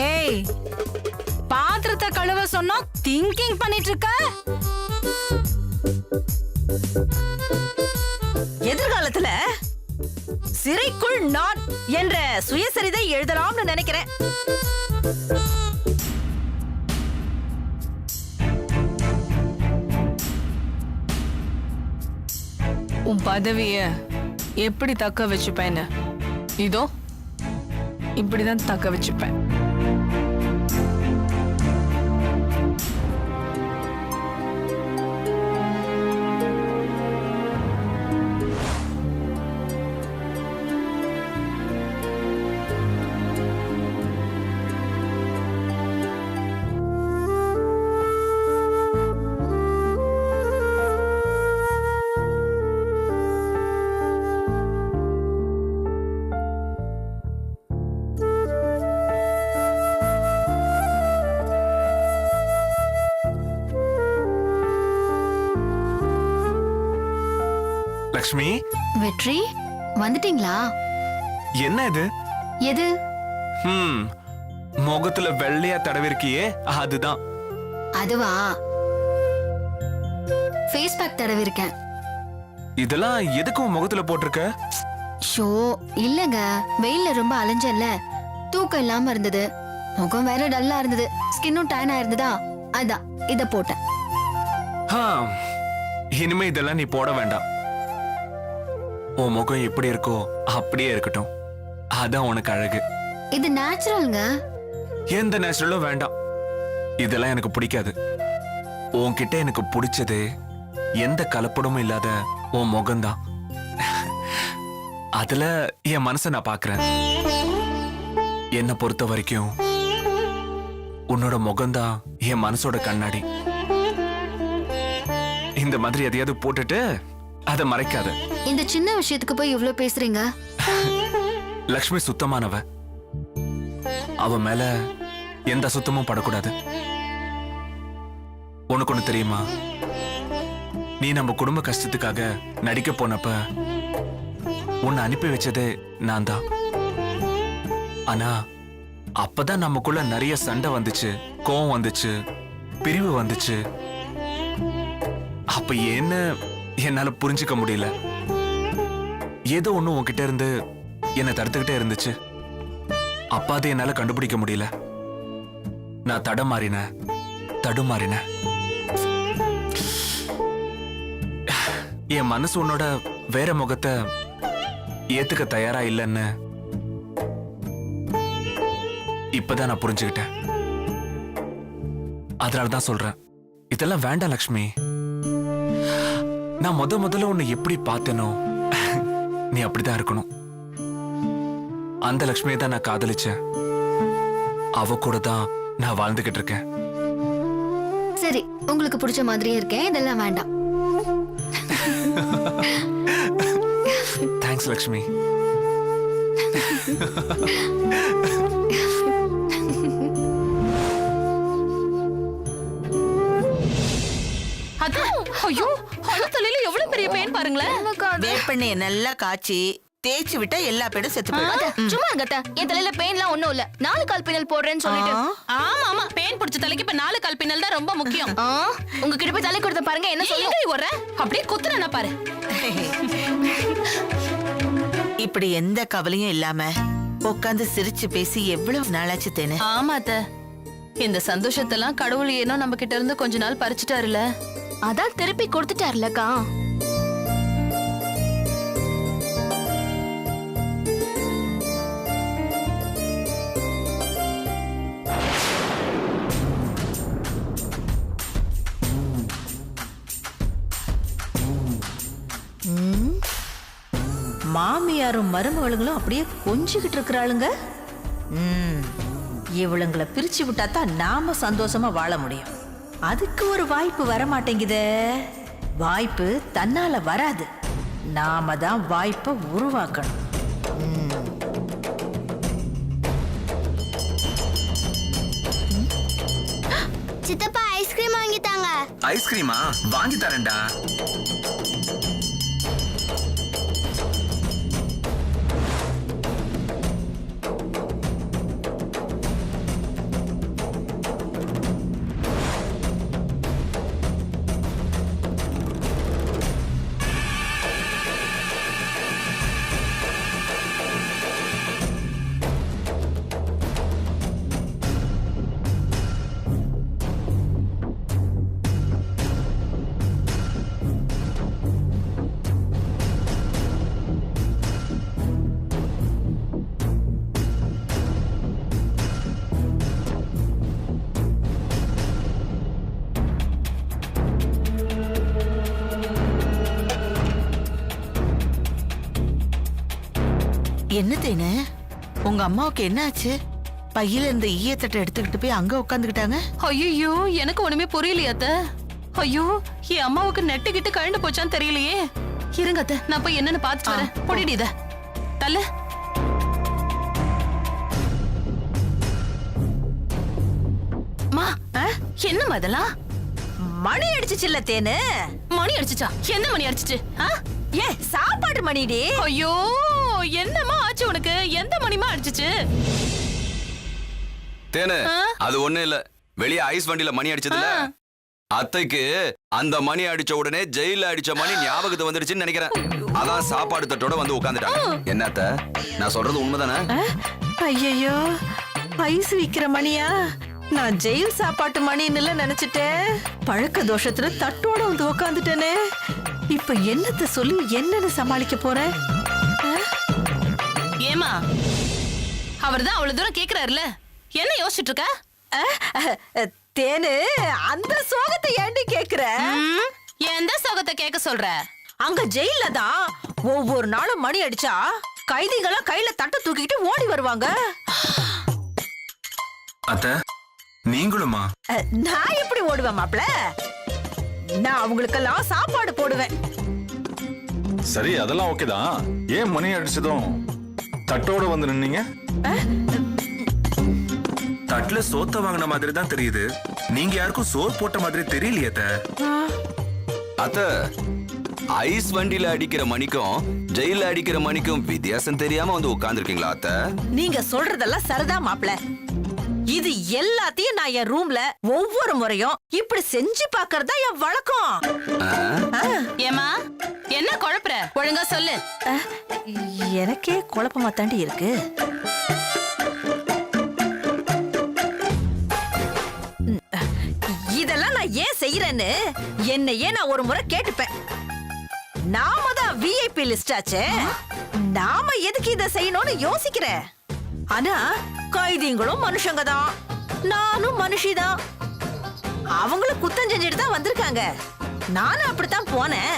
ஏய், பாத்திரத்தை கழுவ சொன்னா திங்கிங் பண்ணிட்டு இருக்க. எதிர்காலத்துல சிறைக்குள் நான் என்ற சுயசரிதை எழுதலாம்னு நினைக்கிறேன். உன் பதவிய எப்படி தக்க வச்சுப்பேன்னு இதோ இப்படிதான் தக்க வச்சுப்பேன். லக்ஷ்மி, வெற்றி வந்துட்டீங்களா? என்ன இது? எது? முகத்துல வெள்ளையா தடவிருக்கியே அதுதான். அதுவா? ஃபேஸ் பேக் தடவி இருக்கேன். இதெல்லாம் எதுக்கும் முகத்துல போட்டிருக்க? ஷோ இல்லங்க, வெயில்ல ரொம்ப அலைஞ்சல்ல, தூக்கம் இல்லாம இருந்தது, முகம் வேற டல்லா இருந்தது, ஸ்கின்னும் டேனா இருந்ததா, அதான் இத போட்டேன். இனிமே இதெல்லாம் நீ போட வேண்டாம். உன் முகம் எப்படி இருக்கோ அப்படியே இருக்கட்டும். அதான் உனக்கு அழகு. இது நேச்சுரல்ங்க. எந்த நேச்சுரலும் வேண்டாம். இதெல்லாம் எனக்கு பிடிக்காது. உன்கிட்ட எனக்கு பிடிச்சது எந்த கலப்படமும் இல்லாத உன் முகம்தான். அதுல என் மனசை நான் பாக்குறேன். என்னை பொறுத்த வரைக்கும் உன்னோட முகம்தான் என் மனசோட கண்ணாடி. இந்த மாதிரி எதையாவது போட்டுட்டு அதை மறைக்காத. இந்த சின்ன விஷயத்துக்கு போய் இவ்ளோ பேசுறீங்க? லக்ஷ்மி சுத்தமானவ. அவ மேல எந்த சுத்தமும் படக்கூடாது. உனக்கு ஒண்ணு தெரியுமா? நீ நம்ம குடும்ப கஷ்டத்துக்காக நடிக்க போனப்ப உன்னை அனுப்பி வச்சதே நான் தான். ஆனா அப்பதான் நமக்குள்ள நிறைய சண்டை வந்துச்சு, கோவம் வந்துச்சு, பிரிவு வந்துச்சு. அப்ப என்ன என்னால புரிஞ்சுக்க முடியல. ஏதோ ஒண்ணு உன்கிட்ட இருந்து என்னை தடுத்துக்கிட்டே இருந்துச்சு. அப்பாதை என்னால கண்டுபிடிக்க முடியல. நான் தடுமாறின. என் மனசு உன்னோட வேற முகத்தை ஏத்துக்க தயாரா இல்லைன்னு இப்பதான் நான் புரிஞ்சுக்கிட்டேன். அதனாலதான் சொல்றேன், இதெல்லாம் வேண்டாம் லக்ஷ்மி. நான் முதல்ல உன்னை எப்படி பார்த்தேனோ நீ அப்படிதான் இருக்கணும். அந்த லக்ஷ்மியை தான் நான் காதலிச்சேன். அவ கூட தான் நான் வாழ்ந்துகிட்டு இருக்கேன். சரி, உங்களுக்கு பிடிச்ச மாதிரியே இருக்கேன், இதெல்லாம் வேண்டாம். தேங்க்ஸ் லக்ஷ்மி. ஐயோ, தலையில எவ்வளவு பெரிய பெயின் பாருங்களேன். வேப்பெண்ணெய நல்லா காய்ச்சி தேய்ச்சி விட்டா எல்லா பேடும் செத்து போயிடும். சும்மா கட்ட, என் தலையில பெயின்லாம் ஒண்ணும் இல்ல. 4 கால் பின்னல் போடுறேன்னு சொல்லிட்டு. ஆமா ஆமா, பெயின் பிடிச்ச தலைக்கு இப்ப 4 கால் பின்னல் தான் ரொம்ப முக்கியம். உங்ககிட்ட போய் தலை கொடுத்த பாருங்க என்ன சொல்லி வர அப்படியே குத்துறேன்னா பாரு. இப்படி எந்த கவலையும் இல்லாம உட்காந்து சிரிச்சு பேசி எவ்வளவு நாளாச்சு தேனு. ஆமா அத்த, இந்த சந்தோஷத்தெல்லாம் கடவுள் ஏனோ நம்ம கிட்ட இருந்து கொஞ்ச நாள் பறிச்சுட்டாருல. அதான் திருப்பி கொடுத்துட்டாருலக்கா. மாமியாரும் மருமகளுங்களும் அப்படியே கொஞ்சிக்கிட்டு இருக்கிறாளுங்க. இவளுங்களை பிரிச்சு விட்டா தான் நாம சந்தோஷமா வாழ முடியும். அதுக்கு ஒரு வாய்ப்பு வர மாட்டேங்குதே. வாய்ப்பு தன்னால வராது, நாம தான் வாய்ப்பை உருவாக்கணும். சித்தப்பா ஐஸ்கிரீம் வாங்கிட்டாங்க. தாங்க. ஐஸ்கிரீமா வாங்கி தரேன்டா. என்ன தேனு, உங்க அம்மாவுக்கு என்ன ஆச்சு? பையில இந்த ஈயத்தட்டை எடுத்துக்கிட்டு போய் அங்க உட்காந்துக்கிட்டாங்க. ஐயோ எனக்கு ஒண்ணுமே புரியலையா அத்தை. ஐயோ என் அம்மாவுக்கு நெட்டுக்கிட்டு கழண்டு போச்சான்னு தெரியலையே. இருங்க அத்தை, நான் போய் என்னன்னு பாத்துட்டு வரேன். பொடிடி இத தள்ள. மா என்னம்மா இதெல்லாம்? மணி அடிச்சுச்சுல்ல தேனு. மணி அடிச்சுச்சா? எந்த மணி அடிச்சுச்சு? ஏ சாப்பாடு மணிடி. ஐயோ என்னம்மா ஆச்சு உனக்கு? எந்த மணிமா அடிச்சுச்சு? தேனு அது ஒண்ணு இல்ல, வெளிய ஐஸ் வண்டியில மணி அடிச்சதுல அத்தைக்கு அந்த மணி அடிச்ச உடனே ஜெயில அடிச்ச மணி ஞாபகத்து வந்துடுச்சுன்னு நினைக்கிறேன். அதான் சாப்பாடு தட்டோட வந்து உட்கார்ந்துட்டாங்க. என்ன அத்தை, நான் சொல்றது உண்மைதானே? ஐயோ ஐஸ் விக்கிற மணியா? நான் ஜெயில் சாப்பாட்டு மணின்னு நினைச்சிட்டேன். பழக்க தோஷத்துல தட்டோட வந்து உக்காந்துட்டேனே. இப்ப என்னத்த சொல்லி என்னன்னு சமாளிக்க போறேன்? ஏமா அவர்தான் அவ்வளவு தூரம் கேக்குறாருல, என்ன யோசிச்சுட்டு இருக்க? தேனு அந்த சோகத்தை ஏண்டி கேக்குற? எந்த சோகத்தை கேட்க சொல்ற? அங்க ஜெயில தான் ஒவ்வொரு நாளும் மணி அடிச்சா கைதிகளா கையில தட்டை தூக்கிட்டு ஓடி வருவாங்க. அத்த நீங்களுமா? நான் எப்படி ஓடுவேன் மாப்ள? நான் அவங்களுக்கெல்லாம் சாப்பாடு போடுவேன். சரி, அதெல்லாம் ஓகே தான். ஏன் மணி அடிச்சதும் தட்டோட வந்து நின்னீங்க? தட்டுல சோத்த வாங்கின மாதிரி தான் தெரியுது. நீங்க யாருக்கும் சோறு போட்ட மாதிரி தெரியலையே அத்த. அத்த, ஐஸ் வண்டியில அடிக்கிற மணிக்கும் ஜெயில அடிக்கிற மணிக்கும் வித்தியாசம் தெரியாம வந்து உட்கார்ந்துருக்கீங்களா அத்த? நீங்க சொல்றதெல்லாம் சரிதான் மாப்ள. இது எல்லாத்தையும் நான் என் ரூம்ல ஒவ்வொரு முறையும் இப்படி செஞ்சு பாக்குறதா என் வழக்கம். ஏமா என்ன குழப்புற? ஒழுங்கா சொல்லு. எனக்கே குழப்பமா தாண்டி இருக்கு. இதெல்லாம் நான் ஏன் செய்யறேன்னு என்னையே நான் ஒரு முறை கேட்டுப்பேன். நாம தான் விஐபி லிஸ்ட் ஆச்சே, நாம எதுக்கு இத செய்யணும்னு யோசிக்கிறேன். ஆனா கைதிங்களும் மனுஷங்க தான், நானும் மனுஷிதான். அவங்களும் குத்தம் செஞ்சுட்டு தான் வந்திருக்காங்க. நானும் அப்படித்தான் போனேன்.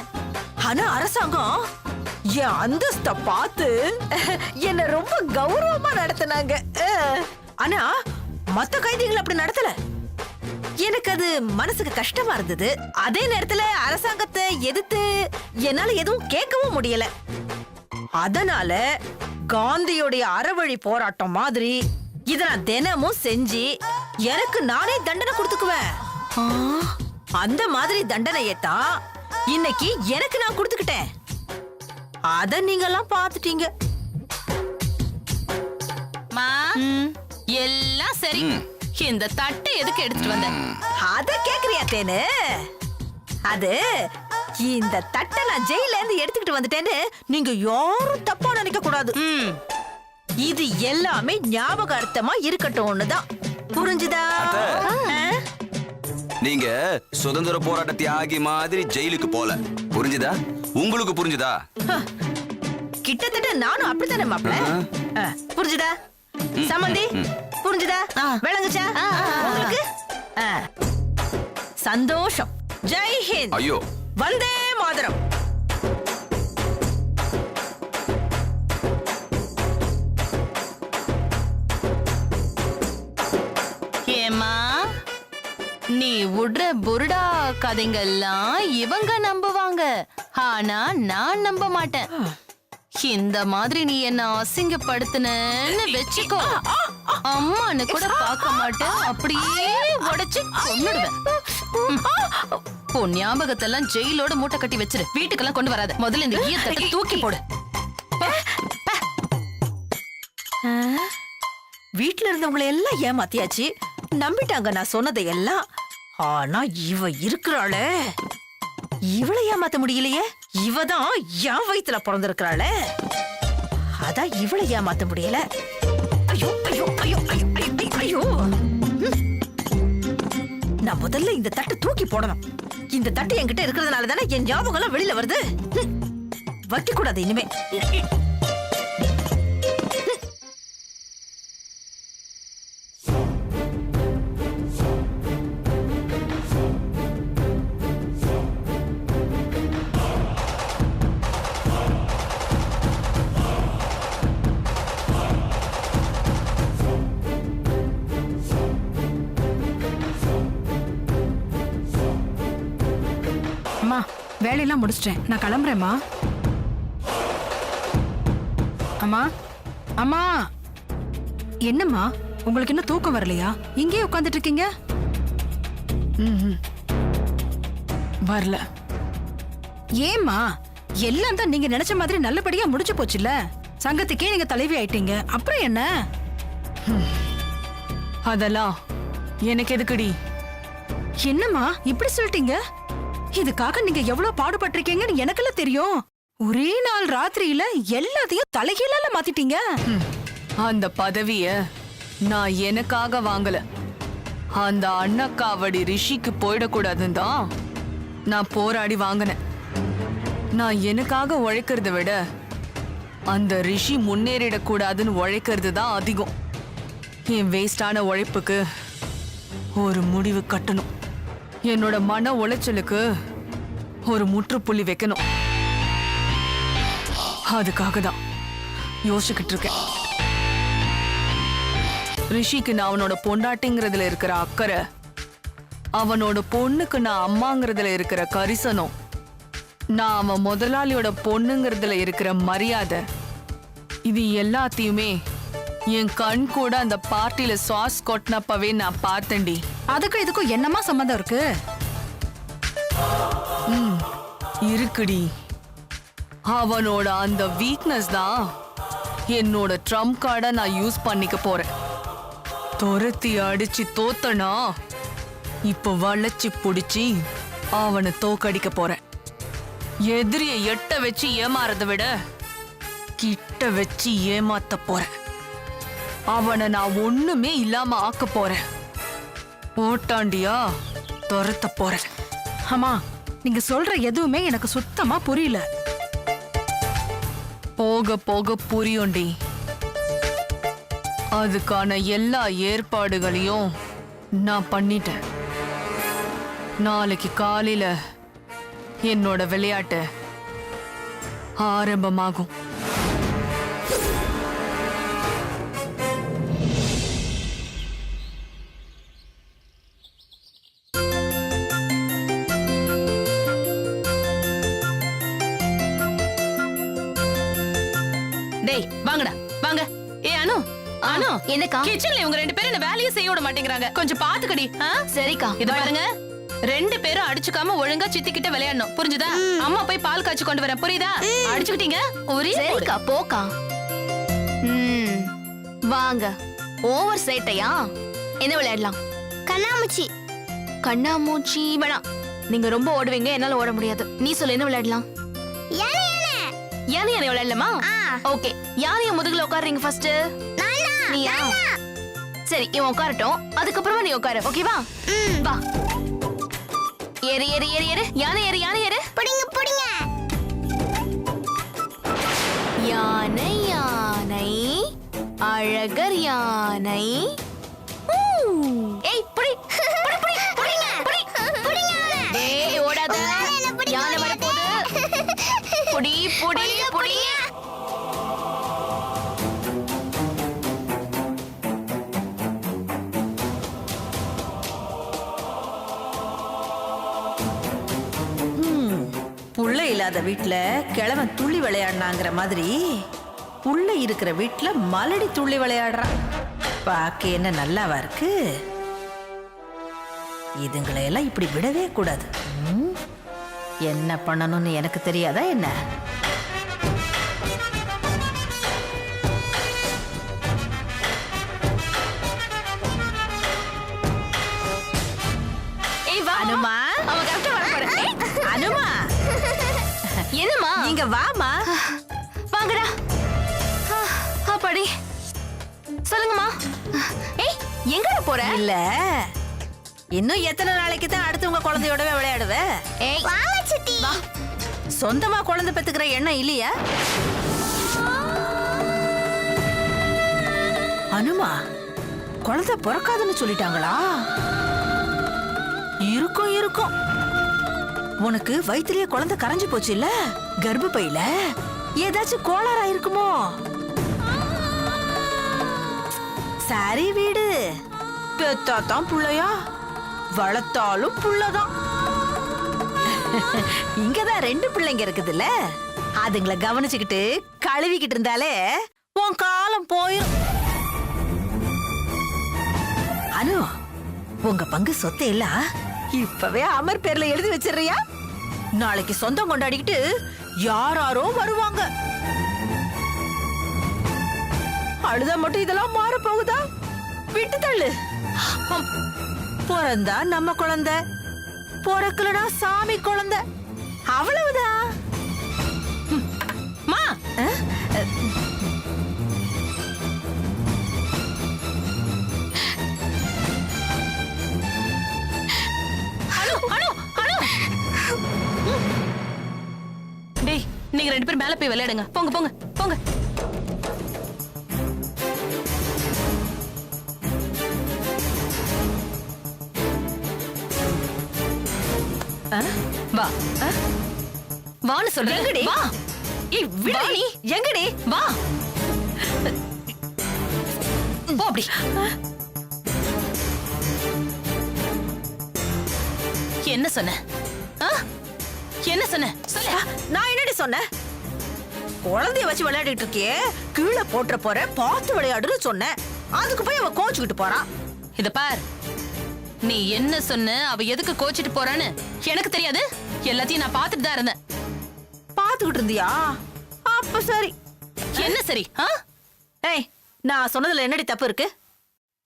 ஆனா அரசாங்கம் என் அந்தஸ்த பார்த்து என்ன ரொம்ப கௌரவமா நடத்தினாங்க. ஆனா மத்த கைதிகள் அப்படி நடத்தல. எனக்கு அது மனசுக்கு கஷ்டமா இருந்தது. அதே நேரத்துல அரசாங்கத்தை எதிர்த்து என்னால எதுவும் கேட்கவும் முடியல. அதனால காந்தியோடைய அறவழி போராட்டம் மாதிரி இத நான் தினமும் செஞ்சு எனக்கு நானே தண்டனை கொடுத்துக்குவேன். அந்த மாதிரி தண்டனையத்தான் இன்னைக்கு எனக்கு நான் கொடுத்துக்கிட்டேன். அத நீங்க எல்லாம் பாத்துட்டீங்க. மா எல்லாம் சரி, இந்த தட்டை எதுக்கு எடுத்துட்டு வந்த? அத கேக்குறியா தேனு? அது இந்த தட்டை நான் ஜெயில இருந்து எடுத்துக்கிட்டு வந்துட்டேன்னு நீங்க யாரும் தப்பா நினைக்க கூடாது. இது எல்லாமே ஞாபகார்த்தமா இருக்கட்டும்னுதான். புரிஞ்சுதா? நீங்க சுதந்திர போராட்ட தியாகி மாதிரி ஜெயிலுக்கு போல. புரிஞ்சுதா? உங்களுக்கு புரிஞ்சுதா? கிட்டத்தட்ட நானும் அப்படித்தானே மாப்ள. புரிஞ்சுதா சம்பந்தி? புரிஞ்சுதா? விளங்குச்சா உங்களுக்கு? சந்தோஷம். ஜெய் ஹிந்த். ஐயோ, வந்தே மாதரம். ஏமா நீ விடுற புருடா கதைங்கெல்லாம் இவங்க நம்புவாங்க, ஆனா நான் நம்ப மாட்டேன். இந்த மாதிரி நீ என்ன அசிங்கப்படுத்தினன்னு வெச்சுக்கோ, அம்மான்னு கூட பார்க்க மாட்டேன், அப்படியே உடைச்சு கொன்னுடுவேன். உன் ஞாபகத்தெல்லாம் ஜெயிலோட மூட்டை கட்டி வச்சிரு. வீட்டுக்கெல்லாம் கொண்டு வராத. முதல்ல இந்த ஈயத்தட்டை தூக்கி போடு. வீட்டுல இருந்தவங்களை எல்லாம் ஏமாத்தியாச்சு, நம்பிட்டாங்க நான் சொன்னதை எல்லாம். ஆனா இவ இருக்கிறாளே, இவளை ஏமாத்த முடியலையே. இவதான் என் வயித்துல பிறந்திருக்கிறாளே, அதான் இவளை ஏமாத்த முடியல. ஐயோ ஐயோ ஐயோ ஐயோ ஐயோ, ஐயோ. நான் முதல்ல இந்த தட்டை தூக்கி போடணும். இந்த தட்டு என்கிட்ட இருக்கிறதுனால தானே என் ஞாபகம் எல்லாம் வெளியில வருது. வைக்க கூடாது இனிமே. அம்மா, வேலையெல்லாம் முடிச்சிட்டேன், நான் கிளம்புறேம்மா. அம்மா, அம்மா. என்னம்மா, உங்களுக்கு இன்னும் தூக்கம் வரலையா? இங்கேயே உட்காந்துட்டு இருக்கீங்க. வரல. ஏம்மா, எல்லாம் தான் நீங்க நினைச்ச மாதிரி நல்லபடியா முடிச்சு போச்சுல்ல. சங்கத்துக்கே நீங்க தலைவி ஆயிட்டீங்க, அப்புறம் என்ன? அதெல்லாம் எனக்கு எதுக்குடி? என்னம்மா இப்படி சொல்லிட்டீங்க? இதுக்காக நீங்க எவ்வளவு பாடுபட்டிருக்கீங்கன்னு எனக்கெல்லாம் தெரியும். ஒரே நாள் ராத்திரியில எல்லாத்தையும் தலைகீழால மாத்திட்டீங்க. அந்த பதவிய நான் எனக்காக வாங்கல. அந்த அண்ணக்காவடி ரிஷிக்கு போயிடக்கூடாதுன்னு தான் நான் போராடி வாங்கினேன். நான் எனக்காக உழைக்கிறத விட அந்த ரிஷி முன்னேறிடக்கூடாதுன்னு உழைக்கிறது தான் அதிகம். என் வேஸ்டான உழைப்புக்கு ஒரு முடிவு கட்டணும். என்னோட மன உளைச்சலுக்கு ஒரு முற்றுப்புள்ளி வைக்கணும். அதுக்காக தான் யோசிச்சுக்கிட்டு இருக்கேன். ரிஷிக்கு நான் அவனோட பொண்டாட்டிங்கிறதுல இருக்கிற அக்கறை, அவனோட பொண்ணுக்கு நான் அம்மாங்கிறதுல இருக்கிற கரிசனம், நான் அவன் முதலாளியோட பொண்ணுங்கிறதுல இருக்கிற மரியாதை, இது எல்லாத்தையுமே என் கண் கூட அந்த பார்ட்டியில சாஸ் கொட்டினப்பவே நான் பார்த்தேன்டி. அதுக்கும் இதுக்கும் என்னமா சம்மந்தம் இருக்கு? இருக்குடி. அவனோட அந்த வீக்னஸ் தான் என்னோட ட்ரம்ப் கார்டை நான் யூஸ் பண்ணிக்க போறேன். துரத்தி அடிச்சு தோத்தனா இப்ப வளைச்சு புடிச்சு அவனை தோக்கடிக்க போறேன். எதிரிய எட்ட வச்சு ஏமாறத விட கிட்ட வச்சு ஏமாத்த போறேன். அவனை நான் ஒண்ணுமே இல்லாம ஆக்க போறேன். ஓட்டாண்டியா துரத்த போறேன். அம்மா, நீங்க சொல்ற எதுவுமே எனக்கு சுத்தமா புரியல. போக போக புரியும்டி. அதுக்கான எல்லா ஏற்பாடுகளையும் நான் பண்ணிட்டேன். நாளைக்கு காலையில என்னோட விளையாட்டு ஆரம்பமாகும். டேய் வாங்கடா வாங்க. ஏ அனு, அனு, என்னக்கா? கிச்சன்ல இவங்க ரெண்டு பேரும் என்ன வேலையை செய்ய விட மாட்டேங்கிறாங்க. கொஞ்சம் பாத்துக்கடி. சரிக்கா. இது பாருங்க, ரெண்டு பேரும் அடிச்சுக்காம ஒழுங்கா சித்திக்கிட்ட விளையாடணும், புரிஞ்சுதா? அம்மா போய் பால் காய்ச்சி கொண்டு வரேன், புரியுதா? அடிச்சுக்கிட்டீங்க ஒரே சரிக்கா, போக்கா. வாங்க. ஓவர் சேட்டையா? என்ன விளையாடலாம்? கண்ணாமூச்சி. கண்ணாமூச்சி வேணாம், நீங்க ரொம்ப ஓடுவீங்க, என்னால ஓட முடியாது. நீ சொல்லு, என்ன விளையாடலாம்? யானை யானை விளையாடலாமா? ஓகே, யானைய முதுகுல உட்காருறீங்க ஃபர்ஸ்ட். நீயா? சரி, இவன் உட்காரட்டும், அதுக்கப்புறமா நீ உட்காரு, ஓகேவா? வா. ஏறு ஏறு ஏறு ஏறு, யானை ஏறு யானை ஏறு. புடிங்க புடிங்க. யானை யானை, அழகர் யானை. ஏய் புடி புடி புடி புடிங்க புடி புடிங்க. ஏய் ஓடாத, யானை வர போகுது. புடி புடி புடி. புள்ள இல்லாத வீட்டுல கிழவன் துள்ளி விளையாடினாங்கிற மாதிரி புள்ள இருக்கிற வீட்டுல மலடி துள்ளி விளையாடுறான். பாக்க என்ன நல்லாவா இருக்கு? இதுங்களை எல்லாம் இப்படி விடவே கூடாது. என்ன பண்ணணும்னு எனக்கு தெரியாதா என்ன? அனுமா, அனுமா, என்னம்மா நீங்க வாமா. வாங்கடா. அப்பாடி சொல்லுங்கம்மா. ஏய் எங்கடா போற? இல்ல, இன்னும் எத்தனை நாளைக்கு தான் அடுத்தவங்க குழந்தையோடவே விளையாடுவ? ஏய் வாங்க சித்தி. வா, சொந்தமா குழந்தை பெத்துக்கிற எண்ணம் இல்லையா? அனுமா, குழந்தை பிறக்காதுன்னு சொல்லிட்டாங்களா? இருக்கும் இருக்கும். உனக்கு வயிற்றுலயே குழந்தை கரைஞ்சு போச்சு இல்ல? கர்ப்பப்பையில ஏதாச்சும் கோளாறா இருக்குமோ? சரி வீடு, பெத்தாத்தான் புள்ளையா, வளர்த்தாலும் புள்ளதான். இங்கதான் 2 பிள்ளைங்க இருக்குதுல்ல, அதுங்களை கவனிச்சுக்கிட்டு கழுவிக்கிட்டு இருந்தாலே உன் காலம் போயிரும். அனு, உங்க பங்கு சொத்தை எல்லாம் இப்பவே அமர் பேர்ல எழுதி வச்சிடுறியா? நாளைக்கு சொந்தம் கொண்டாடிக்கிட்டு யாராரோ வருவாங்க. அழுதா மட்டும் இதெல்லாம் மாற போகுதா? விட்டு தள்ளு. பிறந்தா நம்ம குழந்தை, பிறக்கலனா சாமி குழந்தை, அவ்வளவுதான். மா டேய், நீங்க 2 பேரும் மேல போய் விளையாடுங்க. போங்க போங்க போங்க. வா வான்னு சொல்றேன். எங்கடி? வா. ஏய் விடு. எங்கடி? வா போ அப்படி. என்ன சொன்ன? என்ன சொன்ன? சொல்ல. நான் என்னடி சொன்னேன்? குழந்தைய வச்சு விளையாடிட்டு இருக்கியே, கீழே போட்டுற போற, பார்த்து விளையாடுன்னு சொன்னேன். அதுக்கு போய் அவ கோச்சுக்கிட்டு போறான். இத பார், நீ என்ன சொன்ன, அவ எதுக்கு கோச்சிட்டு போறான்னு எனக்கு தெரியாது. எல்லாத்தையும் நான் பார்த்துட்டு தான் இருந்தேன். பாத்துக்கிட்டு இருந்தியா? அப்ப சரி. என்ன சரி? ஏய், நான் சொன்னதுல என்னடி தப்பு இருக்கு?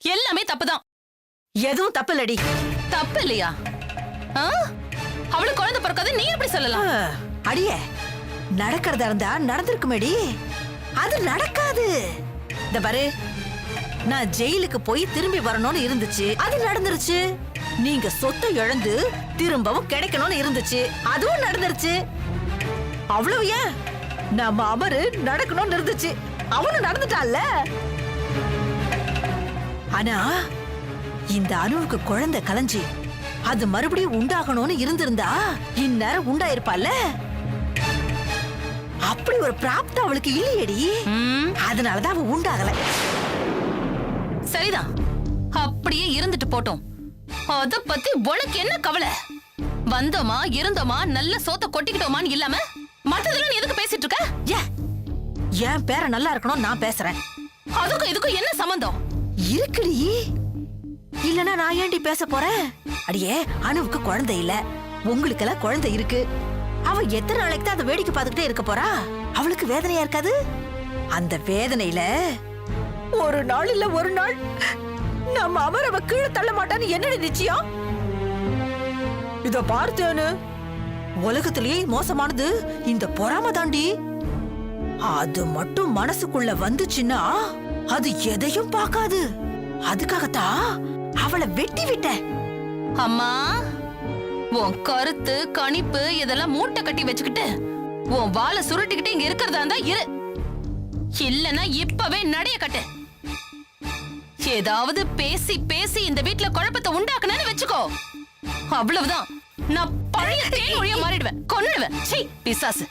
எல்லாமே தப்புதான். எதுவும் தப்பு இல்லடி. தப்பு இல்லையா? அவளுக்கு குழந்தை பிறக்காது, நீ எப்படி சொல்லலாம்? அடியே, நடக்கிறதா இருந்தா நடந்திருக்குமேடி. அது நடக்காது. இந்த பாரு, நான் ஜெயிலுக்கு போய் திரும்பி வரணும்னு இருந்துச்சு, அது நடந்துருச்சு. நீங்க சொத்தை இழந்து திரும்பவும் கிடைக்கணும்னு இருந்துச்சு, அதுவும் நடந்துருச்சு. அவ்வளவு ஏன், நம்ம அமரு நடக்கணும்னு இருந்துச்சு, அவனும் நடந்துட்டான்ல. ஆனா இந்த அணுவுக்கு குழந்தை கலைஞ்சி அது மறுபடியும் உண்டாகணும்னு இருந்திருந்தா இந்நேரம் உண்டாயிருப்பால. அப்படி ஒரு பிராப்தம் அவளுக்கு இல்லையடி. அதனாலதான் அவ உண்டாகல. சரிதான், அப்படியே இருந்துட்டு போட்டோம். அத பத்தி உனக்கு என்ன கவலை? வந்தோமா இருந்தோமா நல்ல சோத்த கொட்டிக்கிட்டோமான்னு இல்லாம மத்ததெல்லாம் நீ எதுக்கு பேசிட்டு இருக்க? என் பேர நல்லா இருக்கணும் நான் பேசுறேன். அதுக்கும் இதுக்கும் என்ன சம்பந்தம் இருக்குடி? இல்லனா நான் ஏன்டி பேச போறேன்? அடியே, அணுவுக்கு குழந்தை இல்ல, உங்களுக்கெல்லாம் குழந்தை இருக்கு. அவ எத்தனை நாளைக்கு தான் அதை வேடிக்கை பார்த்துக்கிட்டே இருக்க போறா? அவளுக்கு வேதனையா இருக்காது? அந்த வேதனையில ஒரு நாள் இல்ல ஒரு நாள் நம்ம அவ கீழே தள்ள மாட்டான்னு என்னடி நிச்சயம்? இத பார்த்தேன்னு உலகத்திலேயே மோசமானது இந்த பொறாம தாண்டி. அது மட்டும் மனசுக்குள்ள வந்துச்சுன்னா அது எதையும் பார்க்காது. அதுக்காகத்தான் அவளை வெட்டி விட்டேன். அம்மா, உன் கருத்து கணிப்பு இதெல்லாம் மூட்டை கட்டி வச்சுக்கிட்டு உன் வாளை சுருட்டிக்கிட்டு இங்க இருக்கிறதா இருந்தா இரு, இல்லன்னா இப்பவே நடைய கட்டு. ஏதாவது பேசி பேசி இந்த வீட்டுல குழப்பத்தை உண்டாக்குனேன்னு வச்சுக்கோ, அவ்வளவுதான். நான் பழைய தேன் ஒழிய மாறிடுவேன், கொன்னுடுவேன். சீ, பிசாசு.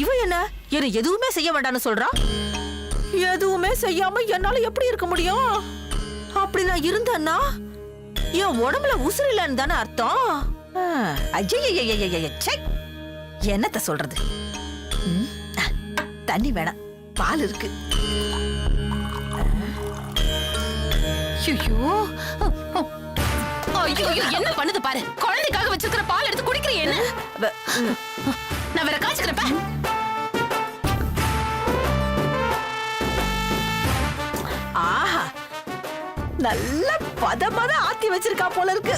இவ என்ன எதுவுமே செய்ய வேண்டாம்னு சொல்றா? எதுவுமே செய்யாம என்னால எப்படி இருக்க முடியும்? அப்படி நான் இருந்தேன்னா என் உடம்புல உசுறு இல்லைன்னு தானே அர்த்தம். என்னத்த சொல்றது? தண்ணி வேணாம், பால் இருக்கு. ஐயோ என்ன பண்ணுது பாரு. குழந்தைக்காக வச்சிருக்கிற பால் எடுத்து குடிக்கிறீ என்ன? நான் வேற காய்ச்சிக்கிறப்ப. ஆஹா, நல்ல பதமா தான் ஆத்தி வச்சிருக்கா போல இருக்கு.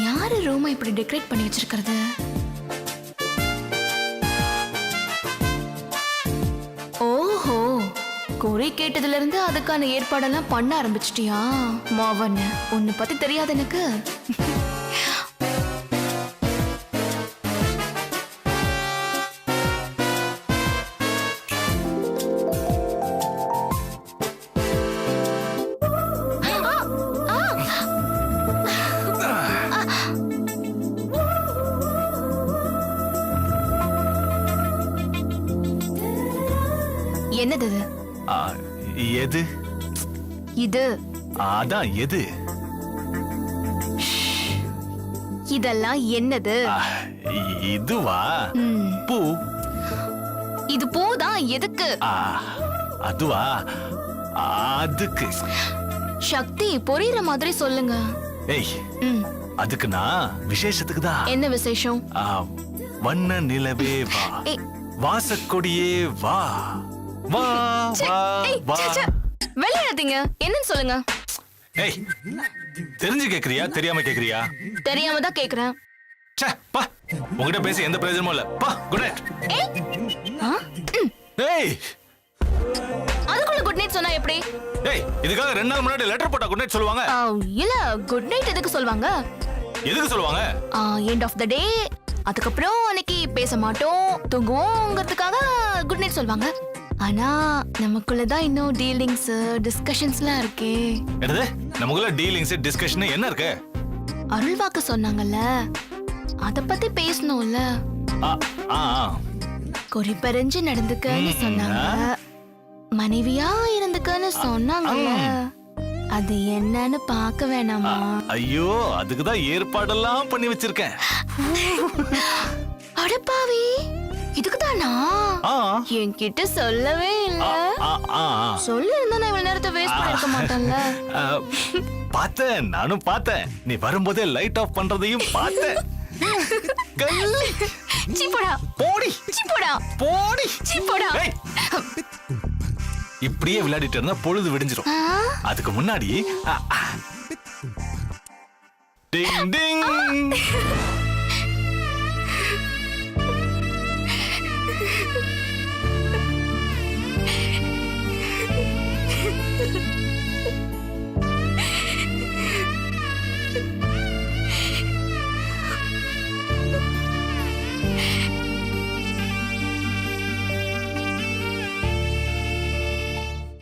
யாரு ரூமை இப்படி டெக்கரேட் பண்ணி வச்சிருக்கிறது? ஓஹோ, குறி கேட்டதுல இருந்து அதுக்கான ஏற்பாடெல்லாம் பண்ண ஆரம்பிச்சிட்டியா? மாவன், உன்னை பத்தி தெரியாது எனக்கு. என்னது இது? எது? இது அதான் எது? இதெல்லாம் என்னது? இதுவா? ம், பூ. இது பூதான். எதுக்கு? அதுவா? அதுக்கு. சக்தி, புரியுற மாதிரி சொல்லுங்க. ஏய், ம், அதுக்கு நான் விசேஷத்துக்கு தான். என்ன விசேஷம்? வண்ண நிலவே வா, ஏய். வாசக்கொடியே வா, வா வா ஏய், வா. ச்சே, ச்சே. விளையாடாதீங்க. என்னன்னு சொல்லுங்க. ஏய், தெரிஞ்சு கேக்குறியா தெரியாம கேக்குறியா? தெரியாம தான் கேக்குறேன். ச்சே, பா, உன்கிட்ட பேசி எந்த பிரயோஜனமும் இல்ல. பா, குட் நைட். ஏய், ஆ, ம். ஏய், அதுக்குள்ள குட் நைட் சொன்னா எப்படி? ஏய், இதுக்காக 2 நாள் முன்னாடி லெட்டர் போட்டா குட் நைட் சொல்லுவாங்க? இல்ல, குட் நைட் எதுக்கு சொல்வாங்க? எதுக்கு சொல்லுவாங்க? எண்ட் ஆஃப் த டே, அதுக்கப்புறம் அன்னைக்கு பேச மாட்டோம், தூங்குவோங்கிறதுக்காக குட் நைட் சொல்வாங்க. ஆனா நமக்குள்ளதான் இன்னும் டீலிங்ஸ், டிஸ்கஷன்ஸ்லாம் இருக்கே. என்னது? நமக்குள்ள டீலிங்ஸ், டிஸ்கஷன் என்ன இருக்கு? அருள்வாக்கு சொன்னாங்கல்ல, அத பத்தி பேசணும்ல. ஆ, ஆ, ஆ. குறிப்பறிஞ்சு நடந்துக்கன்னு சொன்னாங்க, மனைவியா இருந்துக்கன்னு சொன்னாங்கல்ல. அது என்னன்னு பார்க்க வேணாமா? ஐயோ, அதுக்குதான் ஏற்பாடெல்லாம் பண்ணி வச்சிருக்கேன். அடப்பாவி, இதுக்குதானா? ஆ, என்கிட்ட சொல்லவே இல்ல. ஆ, ஆ, ஆ. சொல்லி இருந்தா நான் இவ்வளவு நேரத்தை வேஸ்ட் பண்ணிருக்க மாட்டேன்ல. பார்த்தேன், நானும் பார்த்தேன். நீ வரும்போதே லைட் ஆஃப் பண்றதையும் பார்த்தேன். கள்ளி. சீப்போடா, போடி, சீப்போடா, போடி. சீப்போடா. ஏய், இப்படியே விளையாடிட்டு இருந்தா பொழுது விடிஞ்சிரும். அதுக்கு முன்னாடி டிங் டிங்